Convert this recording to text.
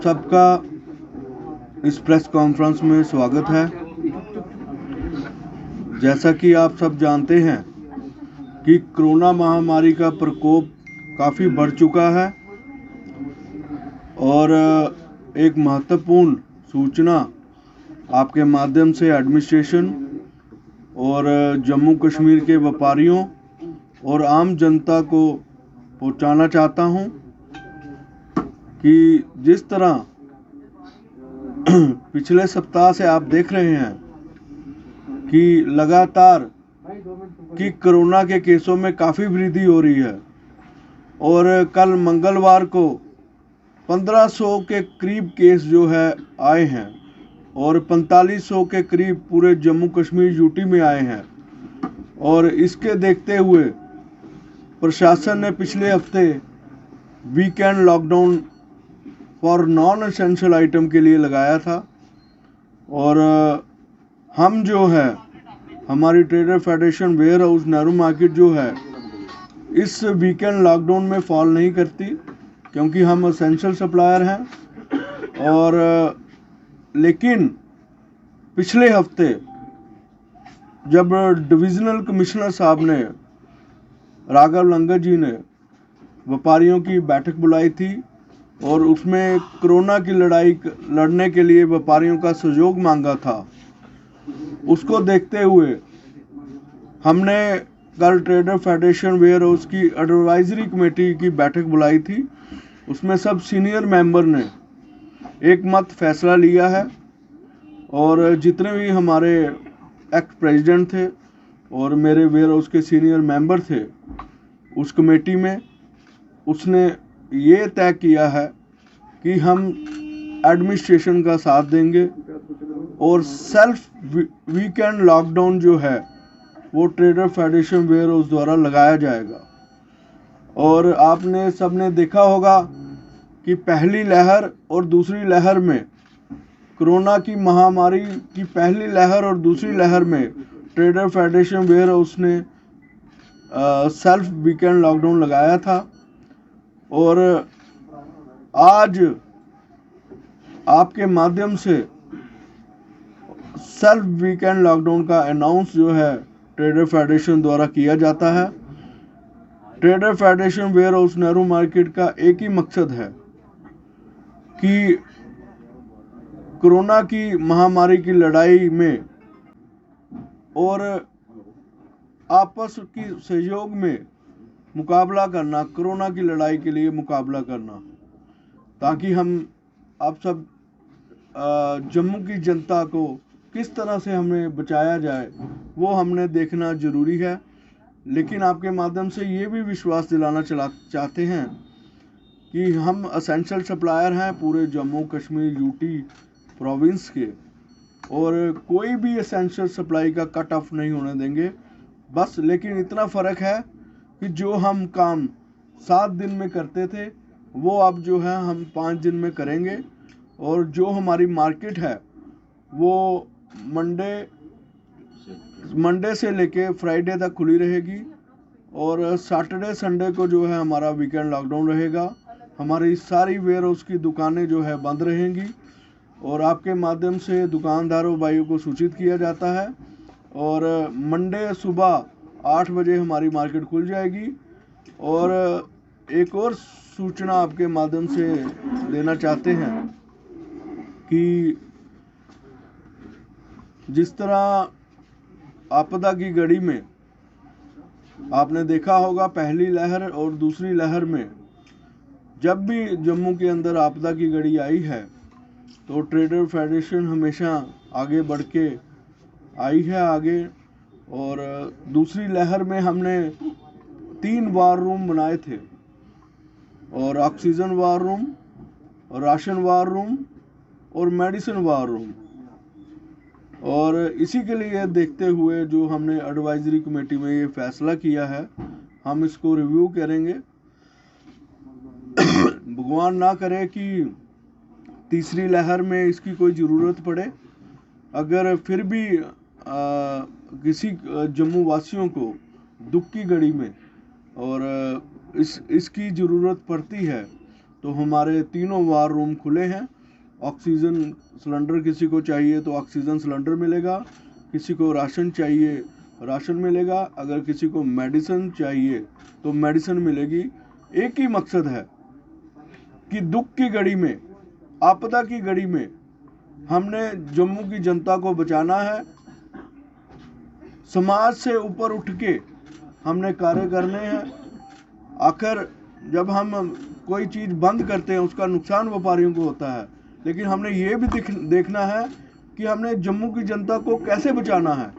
सबका इस press conference में स्वागत है। जैसा कि आप सब जानते हैं कि कोरोना महामारी का प्रकोप काफ़ी बढ़ चुका है और एक महत्वपूर्ण सूचना आपके माध्यम से एडमिनिस्ट्रेशन और जम्मू कश्मीर के व्यापारियों और आम जनता को पहुंचाना चाहता हूं कि जिस तरह पिछले सप्ताह से आप देख रहे हैं कि लगातार कि कोरोना के केसों में काफ़ी वृद्धि हो रही है और कल मंगलवार को 1500 के करीब केस जो है आए हैं और 4500 के करीब पूरे जम्मू कश्मीर यूटी में आए हैं। और इसके देखते हुए प्रशासन ने पिछले हफ्ते weekend lockdown for non essential item के लिए लगाया था और हम जो है हमारी trader federation warehouse Nehru market जो है इस वीकेंड लॉकडाउन में फॉल नहीं करती क्योंकि हम एसेंशियल सप्लायर हैं। और लेकिन पिछले हफ्ते जब डिविजनल कमिश्नर साहब ने राघव लंगर जी ने व्यापारियों की बैठक बुलाई थी और उसमें कोरोना की लड़ाई लड़ने के लिए व्यापारियों का सहयोग मांगा था, उसको देखते हुए हमने कल ट्रेडर फेडरेशन वेयर हाउस की एडवाइजरी कमेटी की बैठक बुलाई थी। उसमें सब सीनियर मेंबर ने एक मत फैसला लिया है और जितने भी हमारे एक्ट प्रेसिडेंट थे और मेरे वेयर हाउस के सीनियर मेंबर थे उस कमेटी में, उसने ये तय किया है कि हम एडमिनिस्ट्रेशन का साथ देंगे और सेल्फ वीकेंड लॉकडाउन जो है वो ट्रेडर फेडरेशन वेयर हाउस द्वारा लगाया जाएगा। और आपने सबने देखा होगा कि पहली लहर और दूसरी लहर में कोरोना की महामारी की पहली लहर और दूसरी लहर में ट्रेडर फेडरेशन वेयर हाउस ने सेल्फ वीकेंड लॉकडाउन लगाया था और आज आपके माध्यम से सेल्फ वीकेंड लॉकडाउन का अनाउंस जो है ट्रेडर फेडरेशन द्वारा किया जाता है। Trader federation warehouse Nehru market का एक ही मकसद है कि कोरोना की महामारी की लड़ाई में और आपस की सहयोग में मुकाबला करना, कोरोना की लड़ाई के लिए मुकाबला करना, ताकि हम आप सब जम्मू की जनता को किस तरह से हमें बचाया जाए वो हमने देखना ज़रूरी है। लेकिन आपके माध्यम से ये भी विश्वास दिलाना चाहते हैं कि हम एसेंशियल सप्लायर हैं पूरे जम्मू कश्मीर यूटी प्रोविंस के और कोई भी एसेंशियल सप्लाई का कट ऑफ नहीं होने देंगे। बस लेकिन इतना फ़र्क है कि जो हम काम 7 दिन में करते थे वो अब जो है हम 5 दिन में करेंगे और जो हमारी मार्केट है वो मंडे से लेके फ्राइडे तक खुली रहेगी और सैटरडे संडे को जो है हमारा वीकेंड लॉकडाउन रहेगा। हमारी सारी वेयर हाउस की दुकानें जो है बंद रहेंगी और आपके माध्यम से दुकानदारों भाइयों को सूचित किया जाता है और मंडे सुबह 8 बजे हमारी मार्केट खुल जाएगी। और एक और सूचना आपके माध्यम से देना चाहते हैं कि जिस तरह आपदा की घड़ी में आपने देखा होगा पहली लहर और दूसरी लहर में जब भी जम्मू के अंदर आपदा की घड़ी आई है तो ट्रेडर फेडरेशन हमेशा आगे बढ़ के आई है आगे। और दूसरी लहर में हमने 3 वार रूम बनाए थे और oxygen war room, ration war room और मेडिसिन वार रूम। और इसी के लिए देखते हुए जो हमने एडवाइजरी कमेटी में ये फैसला किया है हम इसको रिव्यू करेंगे। भगवान ना करे कि तीसरी लहर में इसकी कोई ज़रूरत पड़े। अगर फिर भी किसी जम्मू वासियों को दुख की घड़ी में और इसकी ज़रूरत पड़ती है तो हमारे तीनों वार रूम खुले हैं। ऑक्सीजन सिलेंडर किसी को चाहिए तो ऑक्सीजन सिलेंडर मिलेगा, किसी को राशन चाहिए राशन मिलेगा, अगर किसी को मेडिसिन चाहिए तो मेडिसिन मिलेगी। एक ही मकसद है कि दुख की घड़ी में, आपदा की घड़ी में हमने जम्मू की जनता को बचाना है। समाज से ऊपर उठ के हमने कार्य करने हैं। आखिर जब हम कोई चीज़ बंद करते हैं उसका नुकसान व्यापारियों को होता है, लेकिन हमने ये भी देखना है कि हमने जम्मू की जनता को कैसे बचाना है।